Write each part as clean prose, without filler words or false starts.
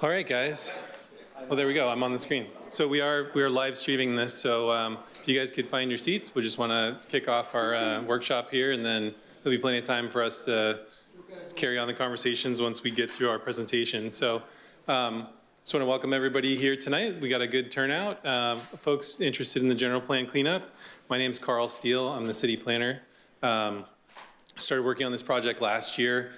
All right, guys. Well, there we go. I'm on the screen. So we are live streaming this. So if you guys could find your seats, we just want to kick off our workshop here, and then there'll be plenty of time for us to carry on the conversations once we get through our presentation. So just want to welcome everybody here tonight. We got a good turnout. Folks interested in the general plan cleanup. My name's Carl Steele. I'm the city planner. Started working on this project last year.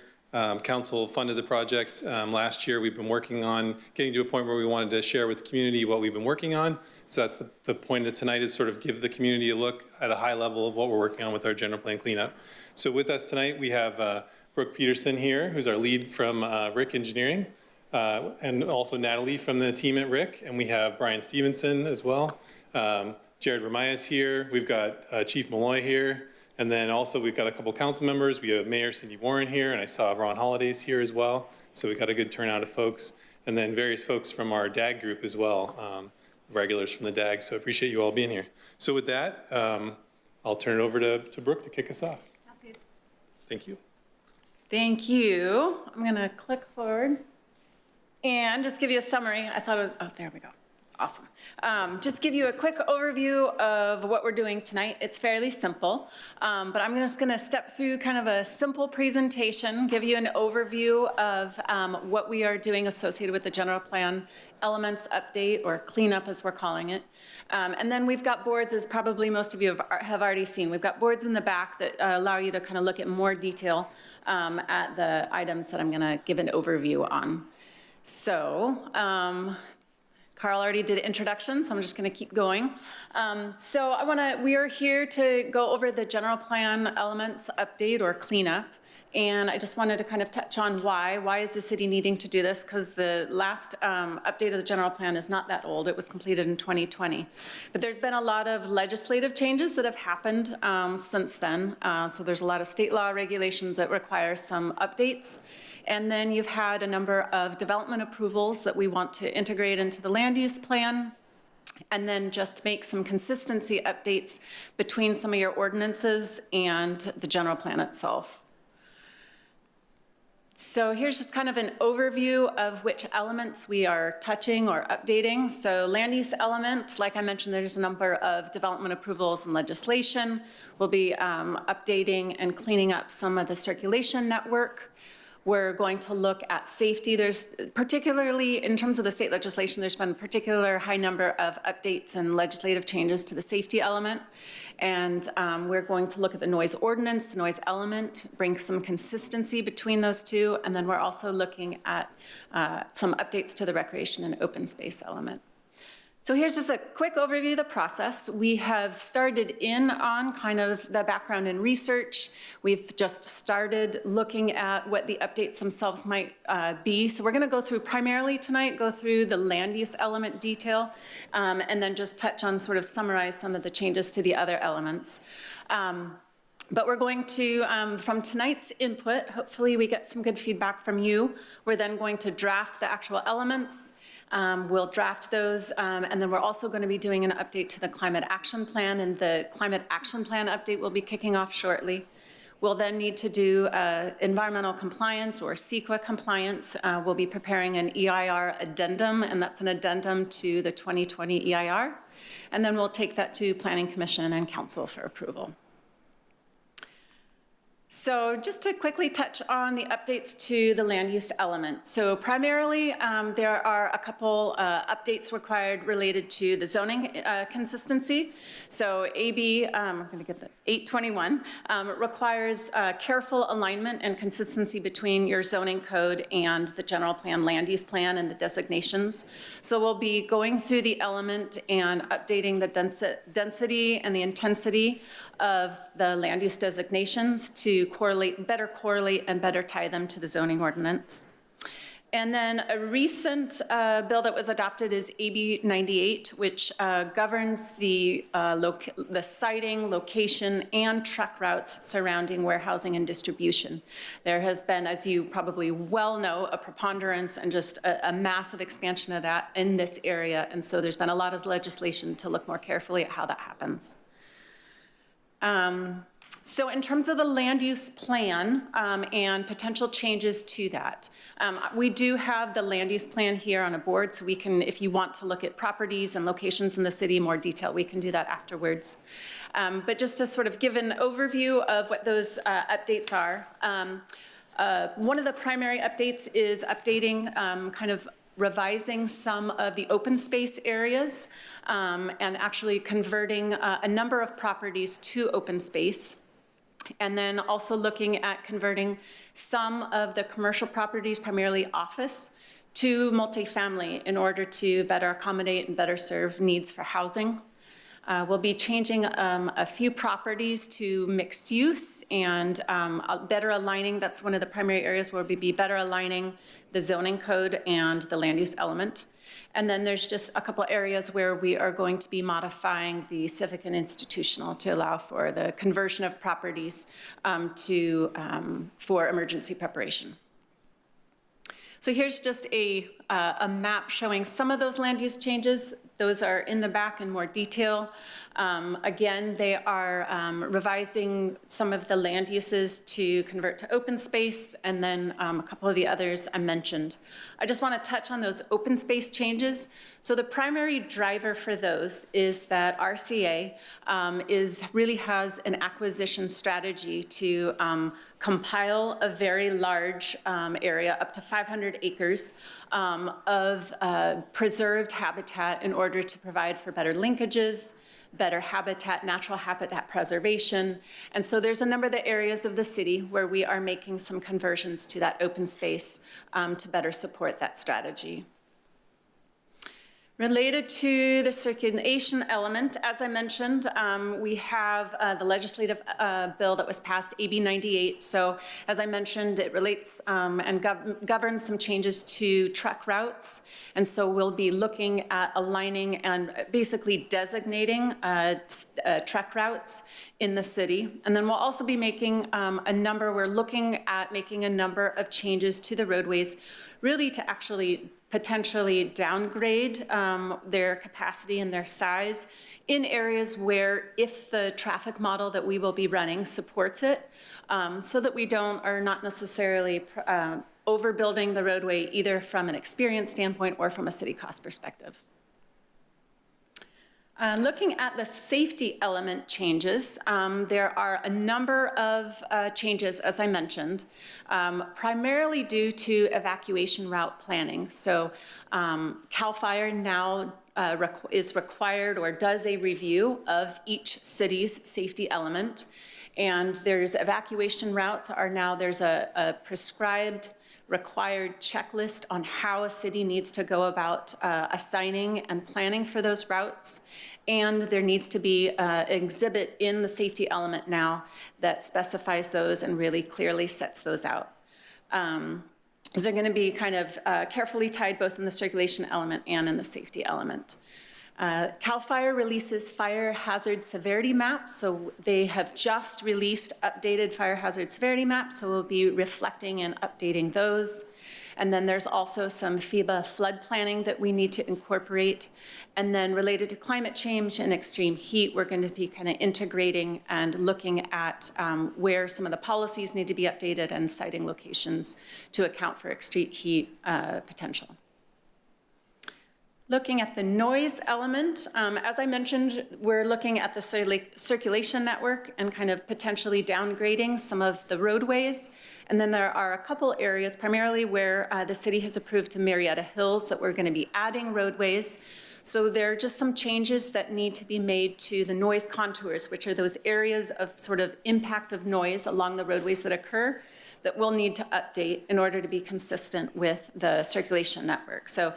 Council funded the project last year. We've been working on getting to a point where we wanted to share with the community what we've been working on. So that's the point of tonight, is sort of give the community a look at a high level of what we're working on with our general plan cleanup. So with us tonight, we have Brooke Peterson here, who's our lead from RIC Engineering, and also Natalie from the team at RIC. And we have Brian Stevenson as well. Jared Vermeyes here. We've got Chief Malloy here. And then also we've got a couple council members. We have Mayor Cindy Warren here, and I saw Ron Holiday's here as well. So we got a good turnout of folks. And then various folks from our DAG group as well, regulars from the DAG. So appreciate you all being here. So with that, I'll turn it over to Brooke to kick us off. Okay. Thank you. Thank you. I'm gonna click forward and just give you a summary. I thought, oh, there we go. Awesome. Just give you a quick overview of what we're doing tonight. It's fairly simple, but I'm just going to step through kind of a simple presentation, give you an overview of what we are doing associated with the general plan elements update, or cleanup as we're calling it. And then we've got boards, as probably most of you have already seen. We've got boards in the back that allow you to kind of look at more detail at the items that I'm going to give an overview on. So, Carl already did introductions, so I'm just going to keep going. We are here to go over the general plan elements update or cleanup. And I just wanted to kind of touch on why. Why is the city needing to do this? Because the last update of the general plan is not that old. It was completed in 2020. But there's been a lot of legislative changes that have happened since then. So there's a lot of state law regulations that require some updates. And then you've had a number of development approvals that we want to integrate into the land use plan, and then just make some consistency updates between some of your ordinances and the general plan itself. So here's just kind of an overview of which elements we are touching or updating. So land use element, like I mentioned, there's a number of development approvals and legislation. We'll be updating and cleaning up some of the circulation network. We're going to look at safety. There's particularly, in terms of the state legislation, there's been a particular high number of updates and legislative changes to the safety element. And we're going to look at the noise ordinance, the noise element, bring some consistency between those two. And then we're also looking at some updates to the recreation and open space element. So here's just a quick overview of the process. We have started in on kind of the background and research. We've just started looking at what the updates themselves might be. So we're going to go through primarily tonight, go through the land use element detail, and then just touch on, sort of summarize some of the changes to the other elements. But we're going to, from tonight's input, hopefully we get some good feedback from you. We're then going to draft the actual elements. We'll draft those, and then we're also going to be doing an update to the climate action plan, and the climate action plan update will be kicking off shortly. We'll then need to do environmental compliance or CEQA compliance. We'll be preparing an EIR addendum, and that's an addendum to the 2020 EIR. And then we'll take that to Planning Commission and Council for approval. So just to quickly touch on the updates to the land use element. So primarily, there are a couple updates required related to the zoning consistency. So AB, I'm going to get the 821, requires careful alignment and consistency between your zoning code and the general plan, land use plan, and the designations. So we'll be going through the element and updating the density and the intensity of the land use designations to better correlate and better tie them to the zoning ordinance. And then a recent bill that was adopted is AB 98, which governs the siting, location, and truck routes surrounding warehousing and distribution. There has been, as you probably well know, a preponderance and just a massive expansion of that in this area. And so there's been a lot of legislation to look more carefully at how that happens. So in terms of the land use plan and potential changes to that, we do have the land use plan here on a board, so we can, if you want to look at properties and locations in the city in more detail, we can do that afterwards. But just to sort of give an overview of what those updates are, one of the primary updates is updating, kind of revising some of the open space areas and actually converting a number of properties to open space. And then also looking at converting some of the commercial properties, primarily office, to multifamily in order to better accommodate and better serve needs for housing. We'll be changing a few properties to mixed use and better aligning. That's one of the primary areas where we'll be better aligning the zoning code and the land use element. And then there's just a couple areas where we are going to be modifying the civic and institutional to allow for the conversion of properties for emergency preparation. So here's just a map showing some of those land use changes. Those are in the back in more detail. Again, they are revising some of the land uses to convert to open space, and then a couple of the others I mentioned. I just want to touch on those open space changes. So the primary driver for those is that RCA really has an acquisition strategy to compile a very large area, up to 500 acres, of preserved habitat in order to provide for better linkages, better habitat, natural habitat preservation. And so there's a number of the areas of the city where we are making some conversions to that open space to better support that strategy. Related to the circulation element, as I mentioned, we have the legislative bill that was passed, AB 98. So as I mentioned, it relates and governs some changes to truck routes. And so we'll be looking at aligning and basically designating truck routes in the city. And then we'll also be making we're looking at making a number of changes to the roadways, really to actually potentially downgrade their capacity and their size in areas where, if the traffic model that we will be running supports it, so that we are not necessarily overbuilding the roadway either from an experience standpoint or from a city cost perspective. Looking at the safety element changes, there are a number of changes, as I mentioned, primarily due to evacuation route planning. So CAL FIRE now is required or does a review of each city's safety element. And there's evacuation routes there's a prescribed required checklist on how a city needs to go about assigning and planning for those routes. And there needs to be an exhibit in the safety element now that specifies those and really clearly sets those out. Those are going to be kind of carefully tied both in the circulation element and in the safety element. CAL FIRE releases fire hazard severity maps, so they have just released updated fire hazard severity maps, so we'll be reflecting and updating those. And then there's also some FEBA flood planning that we need to incorporate. And then related to climate change and extreme heat, we're going to be kind of integrating and looking at where some of the policies need to be updated and citing locations to account for extreme heat potential. Looking at the noise element, as I mentioned, we're looking at the circulation network and kind of potentially downgrading some of the roadways. And then there are a couple areas, primarily where the city has approved to Murrieta Hills, that we're going to be adding roadways. So there are just some changes that need to be made to the noise contours, which are those areas of sort of impact of noise along the roadways that occur, that we'll need to update in order to be consistent with the circulation network. So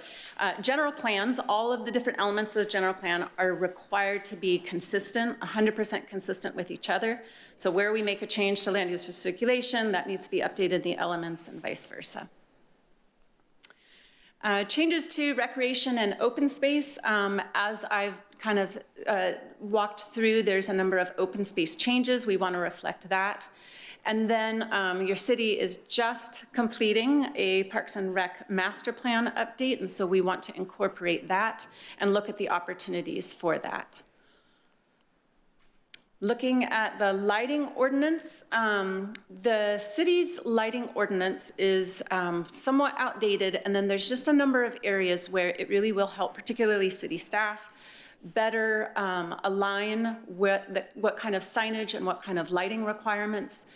general plans, all of the different elements of the general plan are required to be consistent, 100% consistent with each other. So where we make a change to land use or circulation, that needs to be updated in the elements and vice versa. Changes to recreation and open space, as I've kind of walked through, there's a number of open space changes. We want to reflect that. And then your city is just completing a Parks and Rec master plan update, and so we want to incorporate that and look at the opportunities for that. Looking at the lighting ordinance, the city's lighting ordinance is somewhat outdated, and then there's just a number of areas where it really will help, particularly city staff, better align what kind of signage and what kind of lighting requirements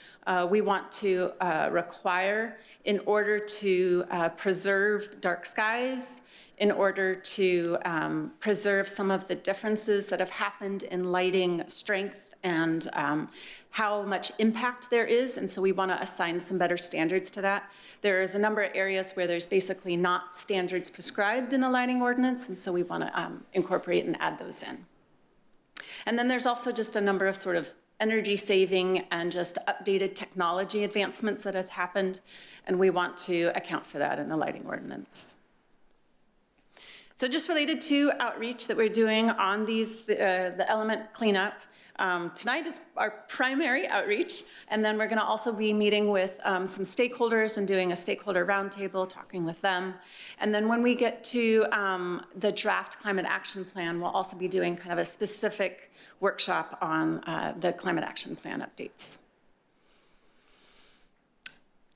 we want to require in order to preserve dark skies, in order to preserve some of the differences that have happened in lighting strength and how much impact there is, and so we want to assign some better standards to that. There's a number of areas where there's basically not standards prescribed in the lighting ordinance, and so we want to incorporate and add those in. And then there's also just a number of sort of energy saving and just updated technology advancements that have happened, and we want to account for that in the lighting ordinance. So just related to outreach that we're doing on these, the element cleanup, tonight is our primary outreach, and then we're going to also be meeting with some stakeholders and doing a stakeholder roundtable, talking with them. And then when we get to the draft climate action plan, we'll also be doing kind of a specific workshop on the climate action plan updates.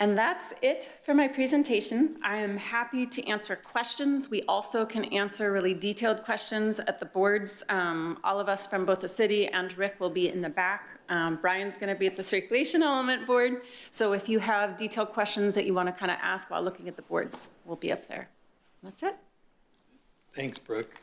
And that's it for my presentation. I am happy to answer questions. We also can answer really detailed questions at the boards. All of us from both the city and Rick will be in the back. Brian's gonna be at the circulation element board. So if you have detailed questions that you wanna kind of ask while looking at the boards, we'll be up there. That's it. Thanks, Brooke.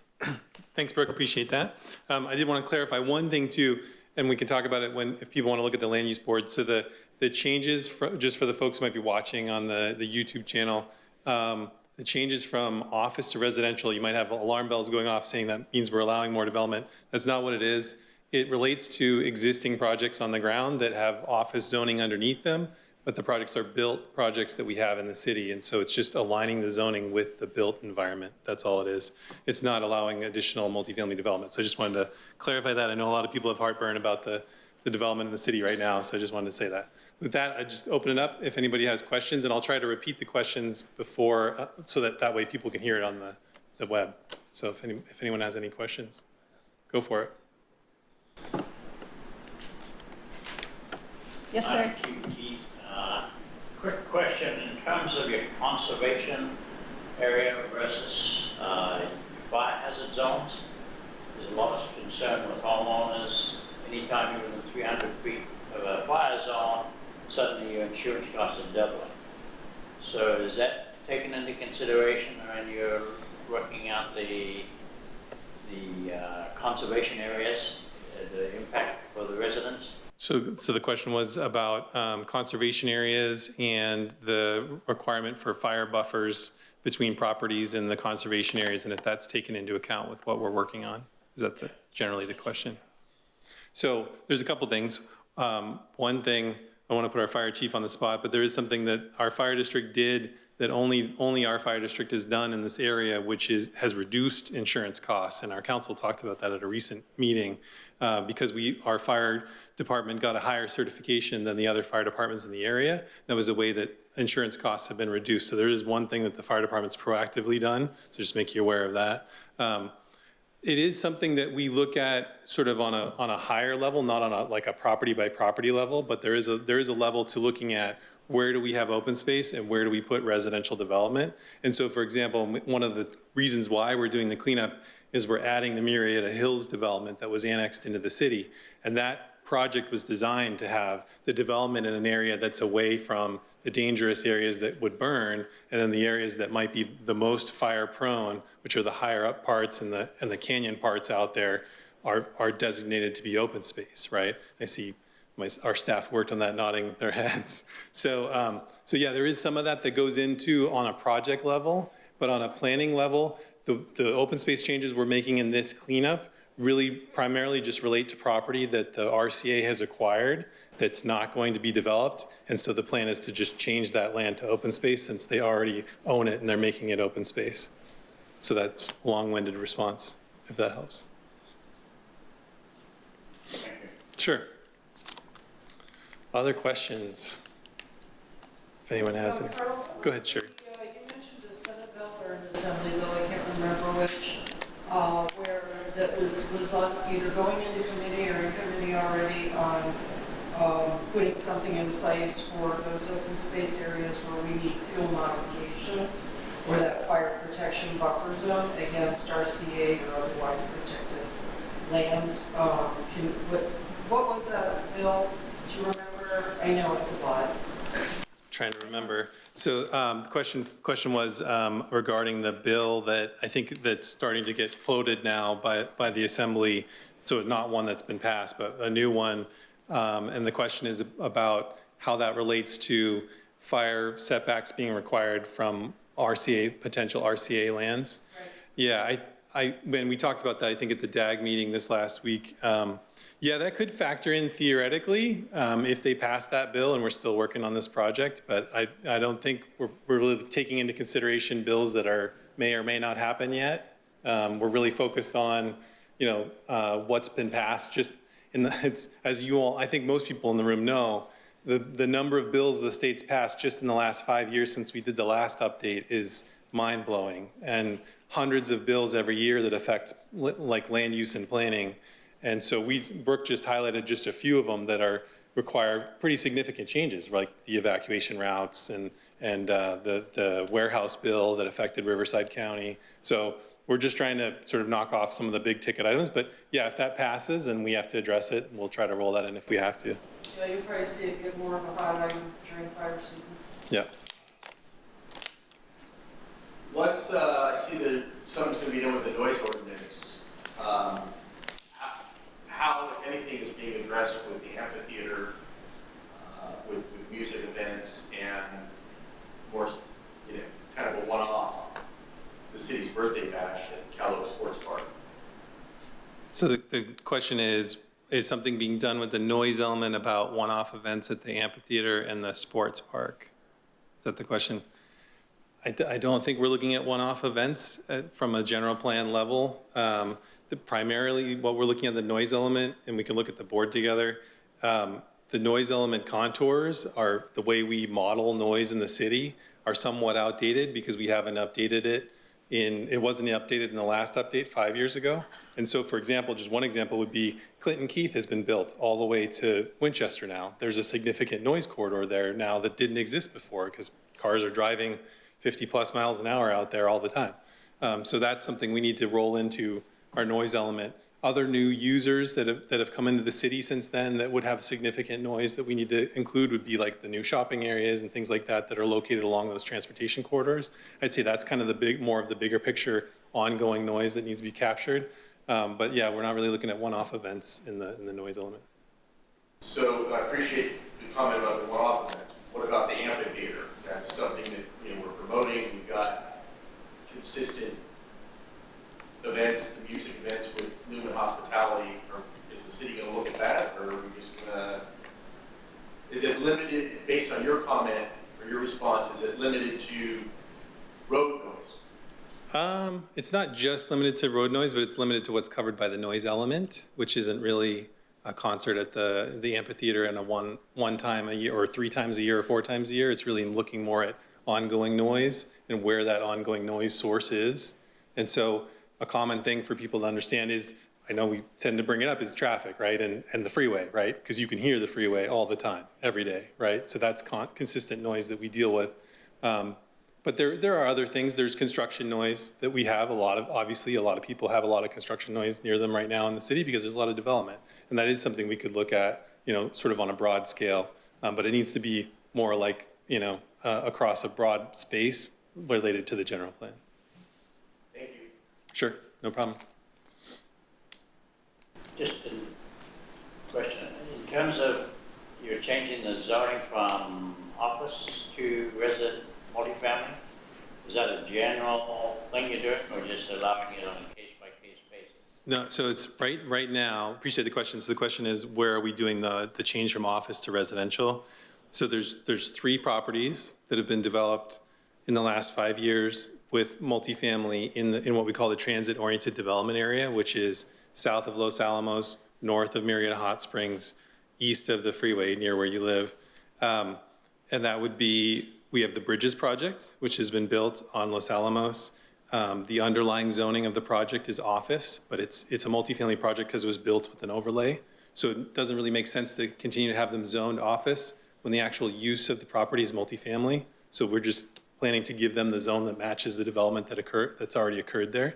Thanks, Brooke, appreciate that. I did want to clarify one thing too, and we can talk about it if people want to look at the land use board. So the changes, just for the folks who might be watching on the YouTube channel, the changes from office to residential, you might have alarm bells going off saying that means we're allowing more development. That's not what it is. It relates to existing projects on the ground that have office zoning underneath them, but the projects are built projects that we have in the city. And so it's just aligning the zoning with the built environment. That's all it is. It's not allowing additional multifamily development. So I just wanted to clarify that. I know a lot of people have heartburn about the development in the city right now, so I just wanted to say that. With that, I just open it up if anybody has questions, and I'll try to repeat the questions before, so that way people can hear it on the web. So if anyone has any questions, go for it. Yes, sir. Keith. Quick question, in terms of your conservation area versus fire hazard zones, there's a lot of concern with homeowners. Anytime you're within 300 feet of a fire zone, suddenly your insurance costs are doubling. So is that taken into consideration when you're working out the conservation areas, the impact for the residents? So the question was about conservation areas and the requirement for fire buffers between properties and the conservation areas, and if that's taken into account with what we're working on. Is that generally the question? So there's a couple things. One thing, I want to put our fire chief on the spot, but there is something that our fire district did that only our fire district has done in this area, which has reduced insurance costs. And our council talked about that at a recent meeting because our fire department got a higher certification than the other fire departments in the area. That was a way that insurance costs have been reduced. So there is one thing that the fire department's proactively done, so just make you aware of that. It is something that we look at sort of on a higher level, not on like a property by property level, but there is a level to looking at where do we have open space and where do we put residential development. And so, for example, one of the reasons why we're doing the cleanup is we're adding the Murrieta Hills development that was annexed into the city. And that project was designed to have the development in an area that's away from the dangerous areas that would burn, and then the areas that might be the most fire prone, which are the higher up parts and the canyon parts out there, are designated to be open space, right? I see our staff worked on that, nodding their heads. So yeah, there is some of that goes into on a project level, but on a planning level, the open space changes we're making in this cleanup really primarily just relate to property that the RCA has acquired that's not going to be developed. And so the plan is to just change that land to open space since they already own it and they're making it open space. So that's a long-winded response, if that helps. Sure. Other questions? If anyone has any. Go ahead, sure. You mentioned a Senate bill or an Assembly bill, I can't remember which, where that was on either going into committee or in committee already on putting something in place for those open space areas where we need fuel modification or that fire protection buffer zone against RCA or otherwise protected lands. What was that, Bill? Do you remember? I know it's a lot. Trying to remember. So the question was regarding the bill that I think that's starting to get floated now by the Assembly. So not one that's been passed, but a new one. And the question is about how that relates to fire setbacks being required from RCA, potential RCA lands. Right. Yeah, when we talked about that, I think at the DAG meeting this last week, yeah, that could factor in theoretically if they pass that bill, and we're still working on this project. But I don't think we're really taking into consideration bills that may or may not happen yet. We're really focused on, what's been passed. Just as you all, I think most people in the room know, the number of bills the state's passed just in the last 5 years since we did the last update is mind-blowing, and hundreds of bills every year that affect like land use and planning. And so Brooke just highlighted just a few of them that require pretty significant changes, like the evacuation routes and the warehouse bill that affected Riverside County. So we're just trying to sort of knock off some of the big ticket items. But yeah, if that passes and we have to address it, we'll try to roll that in if we have to. Yeah, you'll probably see it get more of a hot item during fire season. Yeah. I see that something's going to be done with the noise ordinance. How, if anything, is being addressed with the amphitheater, with music events, and more, kind of a one-off, the city's birthday bash at Cal Oak Sports Park. So the question is something being done with the noise element about one-off events at the amphitheater and the sports park? Is that the question? I don't think we're looking at one-off events from a general plan level. Primarily what we're looking at the noise element, and we can look at the board together. The noise element contours are the way we model noise in the city are somewhat outdated because we haven't updated it it wasn't updated in the last update 5 years ago. And so, for example, just one example would be Clinton Keith has been built all the way to Winchester now. There's a significant noise corridor there now that didn't exist before because cars are driving 50 plus miles an hour out there all the time. So that's something we need to roll into our noise element. Other new users that have come into the city since then that would have significant noise that we need to include would be like the new shopping areas and things like that are located along those transportation corridors. I'd say that's kind of more of the bigger picture ongoing noise that needs to be captured. But yeah, we're not really looking at one-off events in the noise element. So I appreciate the comment about the one-off event. What about the amphitheater? That's something that we're promoting. We've got consistent events, the music events with Newman Hospitality. Or is the city going to look at that, or are we just going to? Is it limited, based on your comment or your response? Is it limited to road noise? It's not just limited to road noise, but it's limited to what's covered by the noise element, which isn't really a concert at the amphitheater in a one time a year or 3 times a year or 4 times a year. It's really looking more at ongoing noise and where that ongoing noise source is. And so a common thing for people to understand is, I know we tend to bring it up, is traffic, right? And the freeway, right? Because you can hear the freeway all the time, every day, right? So that's consistent noise that we deal with. But there are other things. There's construction noise that we have obviously a lot of people have a lot of construction noise near them right now in the city because there's a lot of development. And that is something we could look at, sort of on a broad scale. But it needs to be more like, across a broad space related to the general plan. Thank you. Sure, no problem. Just a question. In terms of you're changing the zoning from office to resident multifamily, is that a general thing you're doing or just allowing it on a case-by-case basis? No, so it's right now, appreciate the question. So the question is, where are we doing the change from office to residential? So there's 3 properties that have been developed in the last 5 years with multifamily in what we call the transit-oriented development area, which is south of Los Alamos, north of Murrieta Hot Springs, east of the freeway near where you live. And that would be, we have the Bridges project, which has been built on Los Alamos. The underlying zoning of the project is office, but it's a multifamily project because it was built with an overlay. So it doesn't really make sense to continue to have them zoned office when the actual use of the property is multifamily. So we're just planning to give them the zone that matches the development that's already occurred there.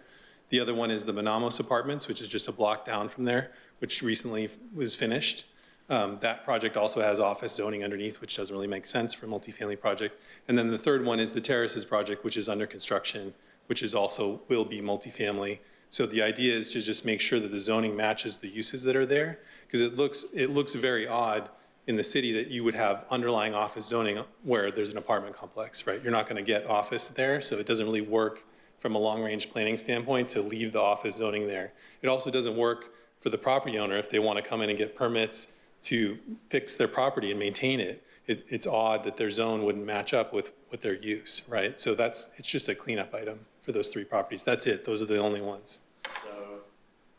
The other one is the Manamos Apartments, which is just a block down from there, which recently was finished. That project also has office zoning underneath, which doesn't really make sense for a multifamily project. And then the third one is the Terraces project, which is under construction, which is also will be multifamily. So the idea is to just make sure that the zoning matches the uses that are there, because it looks very odd in the city that you would have underlying office zoning where there's an apartment complex, right? You're not going to get office there, so it doesn't really work from a long-range planning standpoint to leave the office zoning there. It also doesn't work for the property owner if they want to come in and get permits to fix their property and maintain it. It's odd that their zone wouldn't match up with their use, right? So it's just a cleanup item for those three properties. That's it. Those are the only ones. So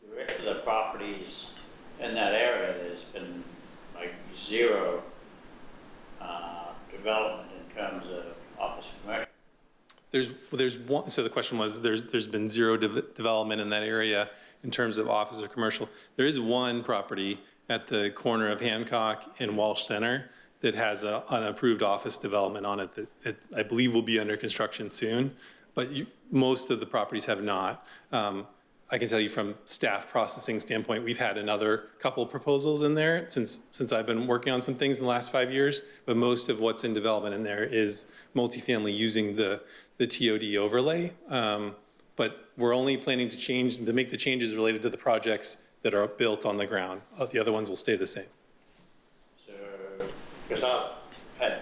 the rest of the properties in that area, there's been like zero development in terms of office commercial. There's one, so the question was, there's been zero development in that area in terms of office or commercial. There is one property at the corner of Hancock and Walsh Center that has an approved office development on it that I believe will be under construction soon, but most of the properties have not. I can tell you from staff processing standpoint, we've had another couple proposals in there since I've been working on some things in the last 5 years, but most of what's in development in there is multifamily using the TOD overlay. But we're only planning to make the changes related to the projects that are built on the ground. The other ones will stay the same. So, because I've had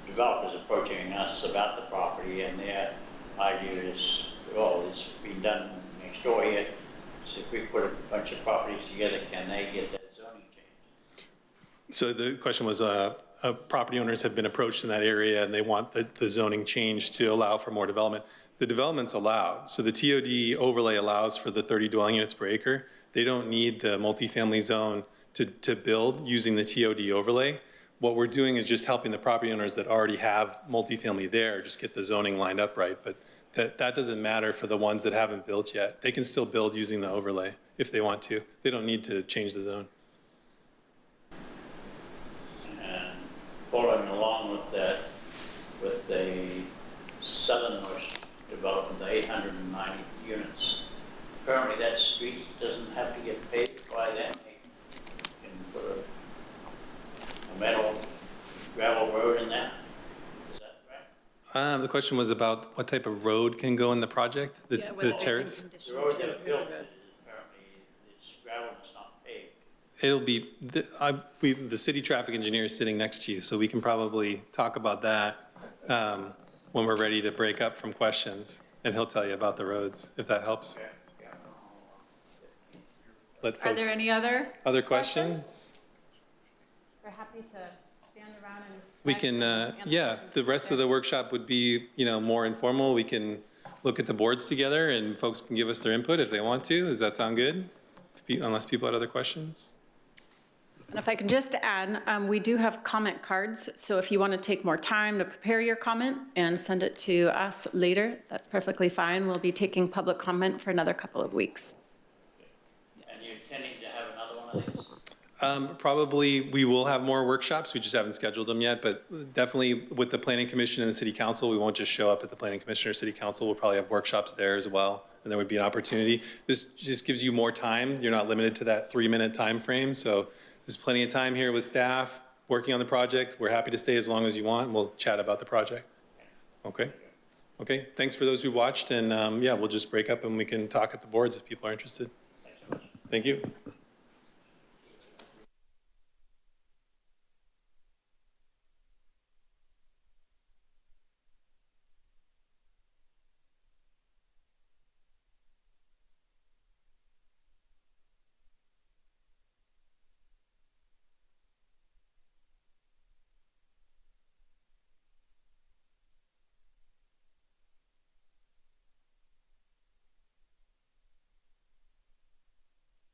developers approaching us about the property, and their idea is, well, it's been done next door here. So if we put a bunch of properties together, can they get that zoning changed? So the question was, property owners have been approached in that area and they want the zoning change to allow for more development. The development's allowed. So the TOD overlay allows for the 30 dwelling units per acre. They don't need the multifamily zone to build using the TOD overlay. What we're doing is just helping the property owners that already have multifamily there just get the zoning lined up right. But that doesn't matter for the ones that haven't built yet. They can still build using the overlay if they want to. They don't need to change the zone. And following along with that, with the southernmost development, the 890 units, currently that street doesn't have to get paved by them. They can put a metal gravel road in there. Is that right? The question was about what type of road can go in the project, the terrace? The road that are built, apparently it's gravel, it's not paved. It'll be, the city traffic engineer is sitting next to you, so we can probably talk about that when we're ready to break up from questions, and he'll tell you about the roads, if that helps. Okay. Let Are there folks- any other questions? We're happy to stand around and. We can, yeah, the rest of the workshop would be, more informal. We can look at the boards together and folks can give us their input if they want to. Does that sound good? Unless people had other questions? And if I can just add, we do have comment cards, so if you want to take more time to prepare your comment and send it to us later, that's perfectly fine. We'll be taking public comment for another couple of weeks. And you're intending to have another one of these? Probably, we will have more workshops. We just haven't scheduled them yet, but definitely with the Planning Commission and the City Council, we won't just show up at the Planning Commission or City Council. We'll probably have workshops there as well, and there would be an opportunity. This just gives you more time. You're not limited to that 3-minute time frame, so there's plenty of time here with staff working on the project. We're happy to stay as long as you want, and we'll chat about the project. Okay? Okay, thanks for those who watched, and yeah, we'll just break up and we can talk at the boards if people are interested. Thank you.